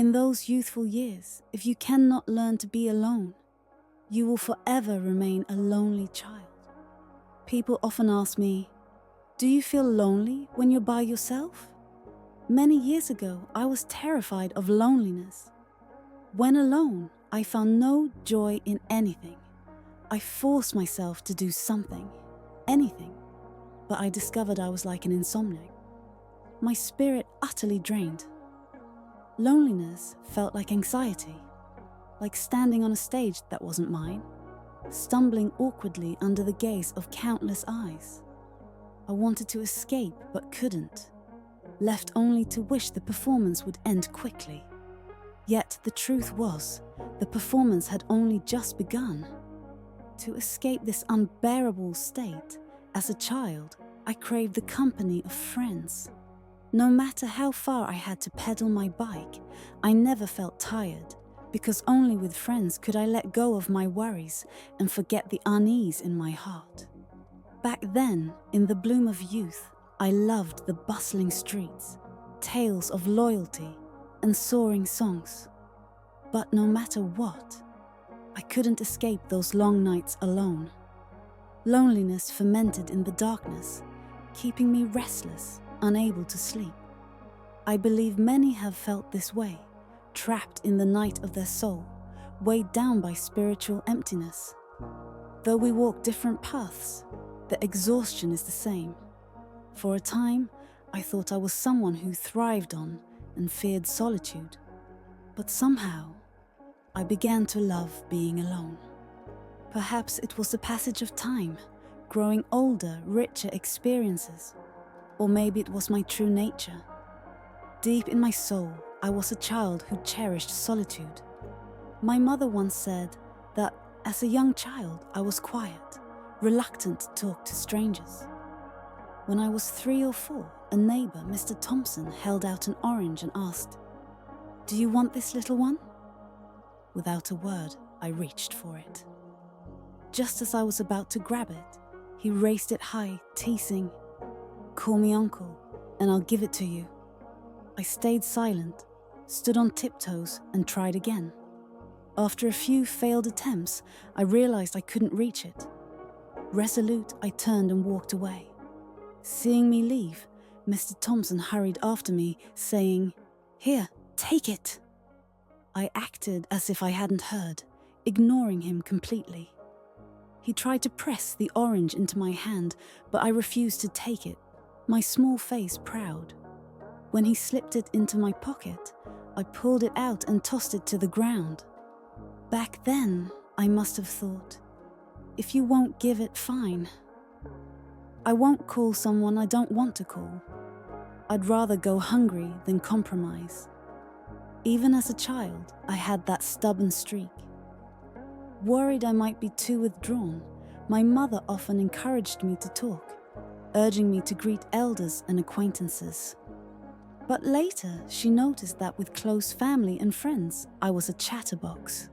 In those youthful years, if you cannot learn to be alone, you will forever remain a lonely child. People often ask me, do you feel lonely when you're by yourself? Many years ago, I was terrified of loneliness. When alone, I found no joy in anything. I forced myself to do something, anything, but I discovered I was like an insomniac. My spirit utterly drained. Loneliness felt like anxiety, like standing on a stage that wasn't mine, stumbling awkwardly under the gaze of countless eyes. I wanted to escape but couldn't, left only to wish the performance would end quickly. Yet the truth was, the performance had only just begun. To escape this unbearable state, as a child, I craved the company of friends. No matter how far I had to pedal my bike, I never felt tired, because only with friends could I let go of my worries and forget the unease in my heart. Back then, in the bloom of youth, I loved the bustling streets, tales of loyalty, and soaring songs. But no matter what, I couldn't escape those long nights alone. Loneliness fermented in the darkness, keeping me restless, unable to sleep. I believe many have felt this way, trapped in the night of their soul, weighed down by spiritual emptiness. Though we walk different paths, the exhaustion is the same. For a time, I thought I was someone who thrived on and feared solitude. But somehow, I began to love being alone. Perhaps it was the passage of time, growing older, richer experiences. Or maybe it was my true nature. Deep in my soul, I was a child who cherished solitude. My mother once said that as a young child, I was quiet, reluctant to talk to strangers. When I was 3 or 4, a neighbor, Mr. Thompson, held out an orange and asked, "Do you want this little one?" Without a word, I reached for it. Just as I was about to grab it, he raised it high, teasing, "Call me uncle, and I'll give it to you." I stayed silent, stood on tiptoes, and tried again. After a few failed attempts, I realized I couldn't reach it. Resolute, I turned and walked away. Seeing me leave, Mr. Thompson hurried after me, saying, "Here, take it." I acted as if I hadn't heard, ignoring him completely. He tried to press the orange into my hand, but I refused to take it, my small face proud. When he slipped it into my pocket, I pulled it out and tossed it to the ground. Back then, I must have thought, if you won't give it, fine. I won't call someone I don't want to call. I'd rather go hungry than compromise. Even as a child, I had that stubborn streak. Worried I might be too withdrawn, my mother often encouraged me to talk, urging me to greet elders and acquaintances. But later, she noticed that with close family and friends, I was a chatterbox.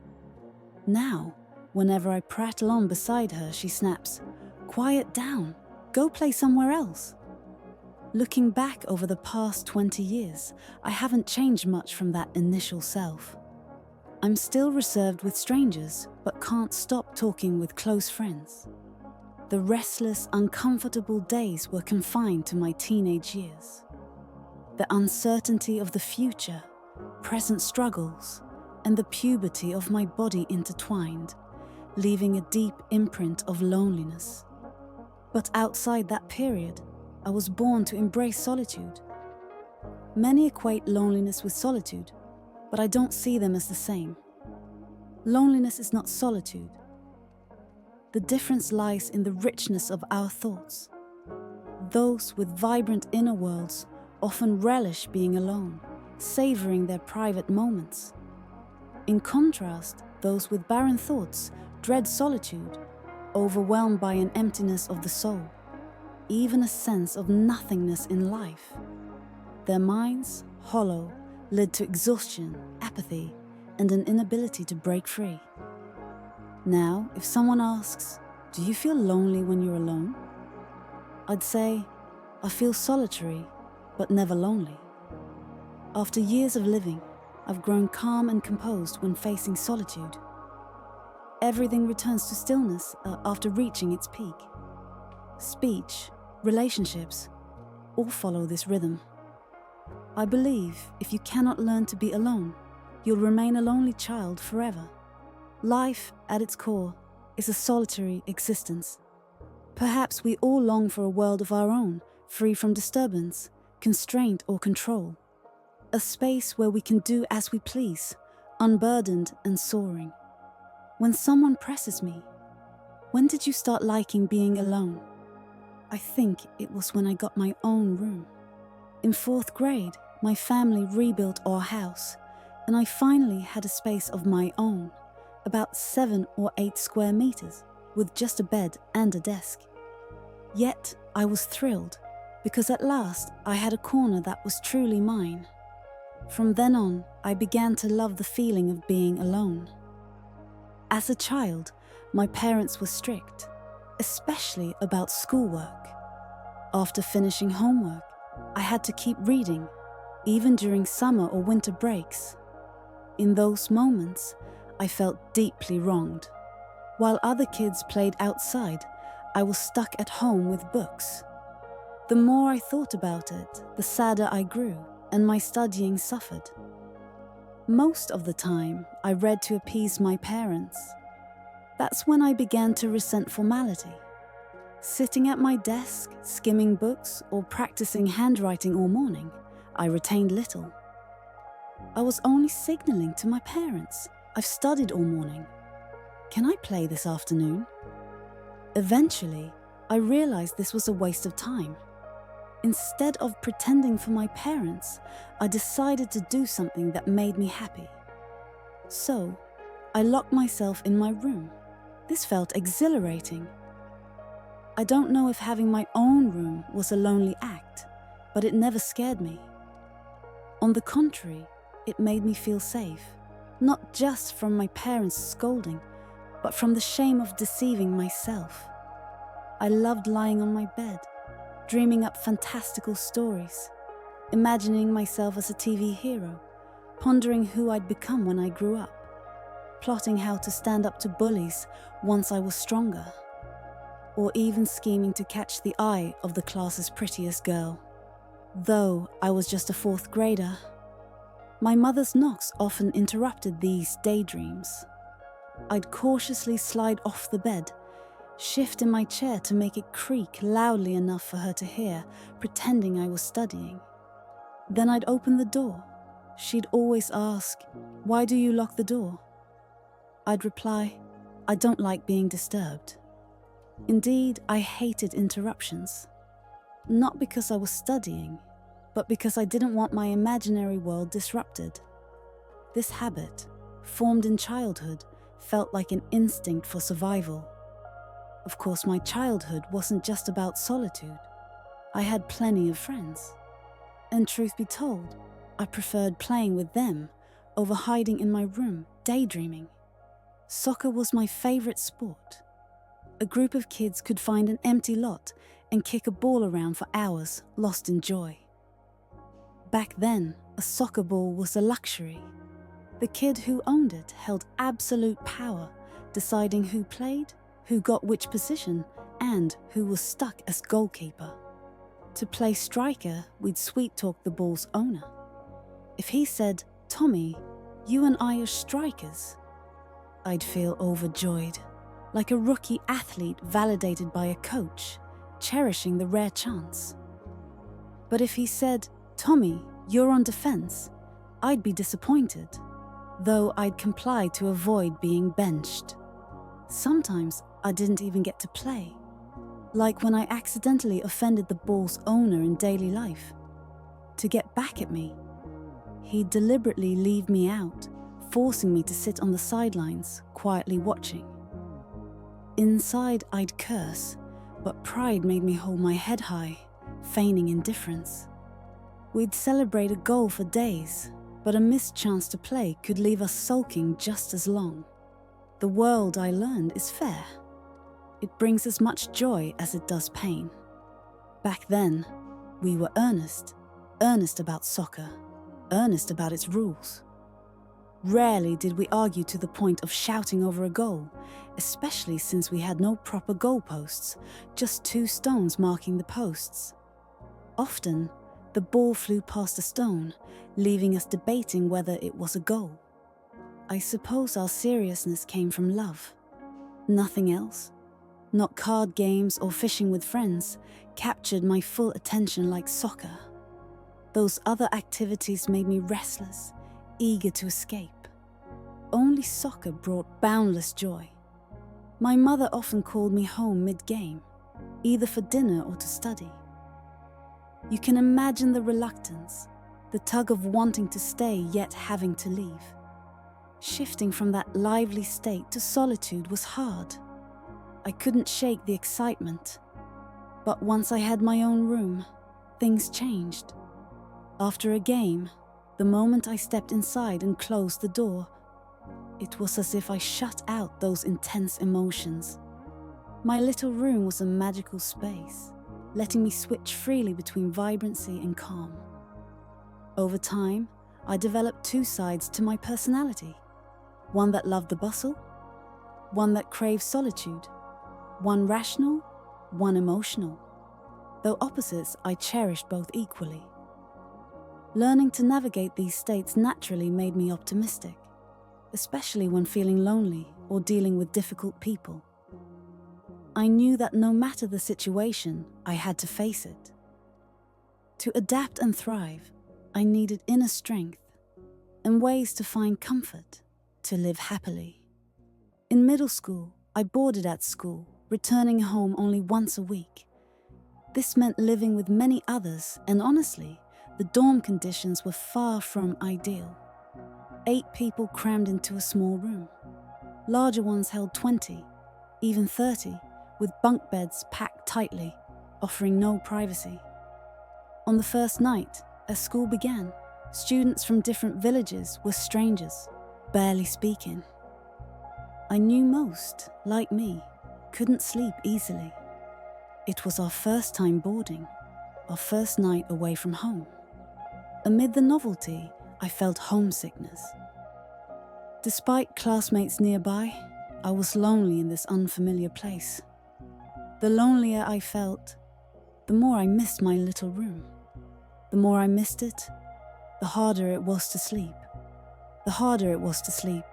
Now, whenever I prattle on beside her, she snaps, "Quiet down, go play somewhere else." Looking back over the past 20 years, I haven't changed much from that initial self. I'm still reserved with strangers, but can't stop talking with close friends. The restless, uncomfortable days were confined to my teenage years. The uncertainty of the future, present struggles, and the puberty of my body intertwined, leaving a deep imprint of loneliness. But outside that period, I was born to embrace solitude. Many equate loneliness with solitude, but I don't see them as the same. Loneliness is not solitude. The difference lies in the richness of our thoughts. Those with vibrant inner worlds often relish being alone, savoring their private moments. In contrast, those with barren thoughts dread solitude, overwhelmed by an emptiness of the soul, even a sense of nothingness in life. Their minds, hollow, led to exhaustion, apathy, and an inability to break free. Now, if someone asks, "Do you feel lonely when you're alone?" I'd say, I feel solitary, but never lonely. After years of living, I've grown calm and composed when facing solitude. Everything returns to stillness after reaching its peak. Speech, relationships, all follow this rhythm. I believe if you cannot learn to be alone, you'll remain a lonely child forever. Life, at its core, is a solitary existence. Perhaps we all long for a world of our own, free from disturbance, constraint or control. A space where we can do as we please, unburdened and soaring. When someone presses me, "When did you start liking being alone?" I think it was when I got my own room. In 4th grade, my family rebuilt our house, and I finally had a space of my own, about 7 or 8 square meters, with just a bed and a desk. Yet, I was thrilled, because at last I had a corner that was truly mine. From then on, I began to love the feeling of being alone. As a child, my parents were strict, especially about schoolwork. After finishing homework, I had to keep reading, even during summer or winter breaks. In those moments, I felt deeply wronged. While other kids played outside, I was stuck at home with books. The more I thought about it, the sadder I grew, and my studying suffered. Most of the time, I read to appease my parents. That's when I began to resent formality. Sitting at my desk, skimming books, or practicing handwriting all morning, I retained little. I was only signaling to my parents, "I've studied all morning. Can I play this afternoon?" Eventually, I realized this was a waste of time. Instead of pretending for my parents, I decided to do something that made me happy. So, I locked myself in my room. This felt exhilarating. I don't know if having my own room was a lonely act, but it never scared me. On the contrary, it made me feel safe, not just from my parents' scolding, but from the shame of deceiving myself. I loved lying on my bed, dreaming up fantastical stories, imagining myself as a TV hero, pondering who I'd become when I grew up, plotting how to stand up to bullies once I was stronger, or even scheming to catch the eye of the class's prettiest girl. Though I was just a 4th grader, my mother's knocks often interrupted these daydreams. I'd cautiously slide off the bed, shift in my chair to make it creak loudly enough for her to hear, pretending I was studying. Then I'd open the door. She'd always ask, "Why do you lock the door?" I'd reply, "I don't like being disturbed." Indeed, I hated interruptions. Not because I was studying, but because I didn't want my imaginary world disrupted. This habit, formed in childhood, felt like an instinct for survival. Of course, my childhood wasn't just about solitude. I had plenty of friends. And truth be told, I preferred playing with them over hiding in my room, daydreaming. Soccer was my favorite sport. A group of kids could find an empty lot and kick a ball around for hours, lost in joy. Back then, a soccer ball was a luxury. The kid who owned it held absolute power, deciding who played, who got which position, and who was stuck as goalkeeper. To play striker, we'd sweet-talk the ball's owner. If he said, "Tommy, you and I are strikers," I'd feel overjoyed, like a rookie athlete validated by a coach, cherishing the rare chance. But if he said, "Tommy, you're on defense," I'd be disappointed, though I'd comply to avoid being benched. Sometimes I didn't even get to play, like when I accidentally offended the ball's owner in daily life. To get back at me, he'd deliberately leave me out, forcing me to sit on the sidelines, quietly watching. Inside, I'd curse, but pride made me hold my head high, feigning indifference. We'd celebrate a goal for days, but a missed chance to play could leave us sulking just as long. The world, I learned, is fair. It brings as much joy as it does pain. Back then, we were earnest about soccer, earnest about its rules. Rarely did we argue to the point of shouting over a goal, especially since we had no proper goalposts, just 2 stones marking the posts. Often, the ball flew past a stone, leaving us debating whether it was a goal. I suppose our seriousness came from love. Nothing else, not card games or fishing with friends, captured my full attention like soccer. Those other activities made me restless, eager to escape. Only soccer brought boundless joy. My mother often called me home mid-game, either for dinner or to study. You can imagine the reluctance, the tug of wanting to stay yet having to leave. Shifting from that lively state to solitude was hard. I couldn't shake the excitement. But once I had my own room, things changed. After a game, the moment I stepped inside and closed the door, it was as if I shut out those intense emotions. My little room was a magical space, letting me switch freely between vibrancy and calm. Over time, I developed 2 sides to my personality. One that loved the bustle, one that craved solitude, one rational, one emotional. Though opposites, I cherished both equally. Learning to navigate these states naturally made me optimistic, especially when feeling lonely or dealing with difficult people. I knew that no matter the situation, I had to face it. To adapt and thrive, I needed inner strength and ways to find comfort, to live happily. In middle school, I boarded at school, returning home only once a week. This meant living with many others, and honestly, the dorm conditions were far from ideal. 8 people crammed into a small room. Larger ones held 20, even 30, with bunk beds packed tightly, offering no privacy. On the first night, as school began, students from different villages were strangers, barely speaking. I knew most, like me, couldn't sleep easily. It was our first time boarding, our first night away from home. Amid the novelty, I felt homesickness. Despite classmates nearby, I was lonely in this unfamiliar place. The lonelier I felt, the more I missed my little room. The more I missed it, the harder it was to sleep. The harder it was to sleep,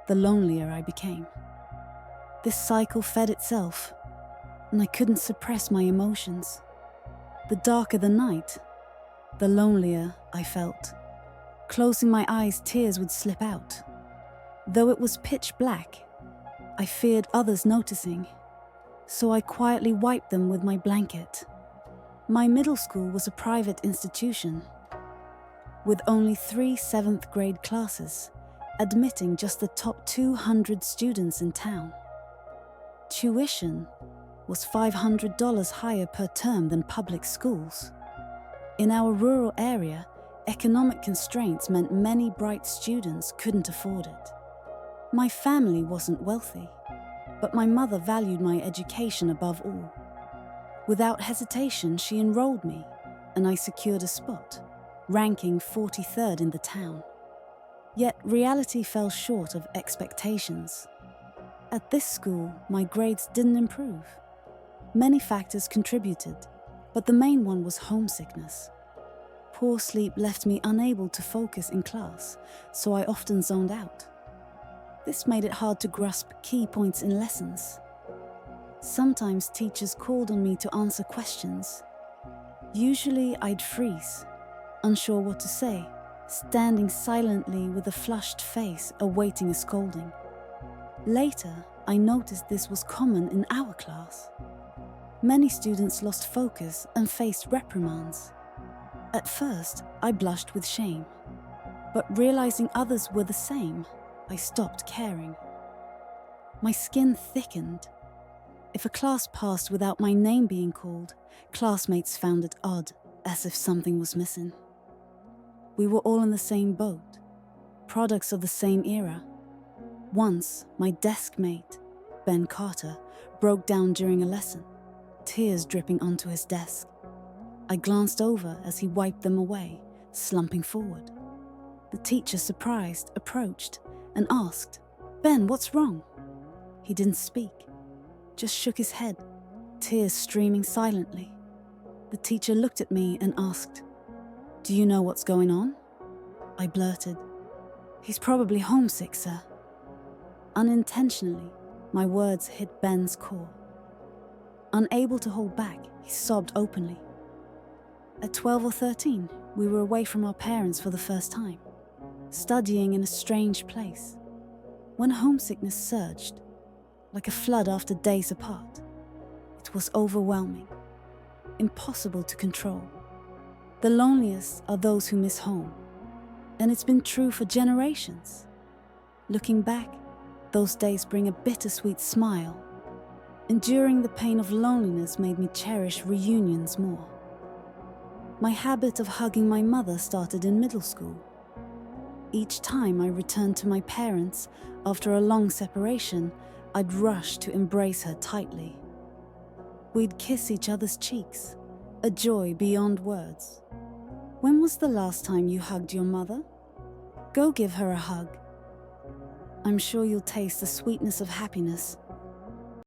the lonelier I became. This cycle fed itself, and I couldn't suppress my emotions. The darker the night, the lonelier I felt. Closing my eyes, tears would slip out. Though it was pitch black, I feared others noticing, so I quietly wiped them with my blanket. My middle school was a private institution, with only 3 7th grade classes, admitting just the top 200 students in town. Tuition was $500 higher per term than public schools. In our rural area, economic constraints meant many bright students couldn't afford it. My family wasn't wealthy, but my mother valued my education above all. Without hesitation, she enrolled me, and I secured a spot, ranking 43rd in the town. Yet reality fell short of expectations. At this school, my grades didn't improve. Many factors contributed, but the main one was homesickness. Poor sleep left me unable to focus in class, so I often zoned out. This made it hard to grasp key points in lessons. Sometimes teachers called on me to answer questions. Usually I'd freeze, unsure what to say, standing silently with a flushed face awaiting a scolding. Later, I noticed this was common in our class. Many students lost focus and faced reprimands. At first, I blushed with shame, but realizing others were the same, I stopped caring. My skin thickened. If a class passed without my name being called, classmates found it odd, as if something was missing. We were all in the same boat, products of the same era. Once, my desk mate, Ben Carter, broke down during a lesson, tears dripping onto his desk. I glanced over as he wiped them away, slumping forward. The teacher, surprised, approached and asked, "Ben, what's wrong?" He didn't speak, just shook his head, tears streaming silently. The teacher looked at me and asked, "Do you know what's going on?" I blurted, "He's probably homesick, sir." Unintentionally, my words hit Ben's core. Unable to hold back, he sobbed openly. At 12 or 13, we were away from our parents for the first time, studying in a strange place. When homesickness surged, like a flood after days apart, it was overwhelming, impossible to control. The loneliest are those who miss home, and it's been true for generations. Looking back, those days bring a bittersweet smile. Enduring the pain of loneliness made me cherish reunions more. My habit of hugging my mother started in middle school. Each time I returned to my parents after a long separation, I'd rush to embrace her tightly. We'd kiss each other's cheeks, a joy beyond words. When was the last time you hugged your mother? Go give her a hug. I'm sure you'll taste the sweetness of happiness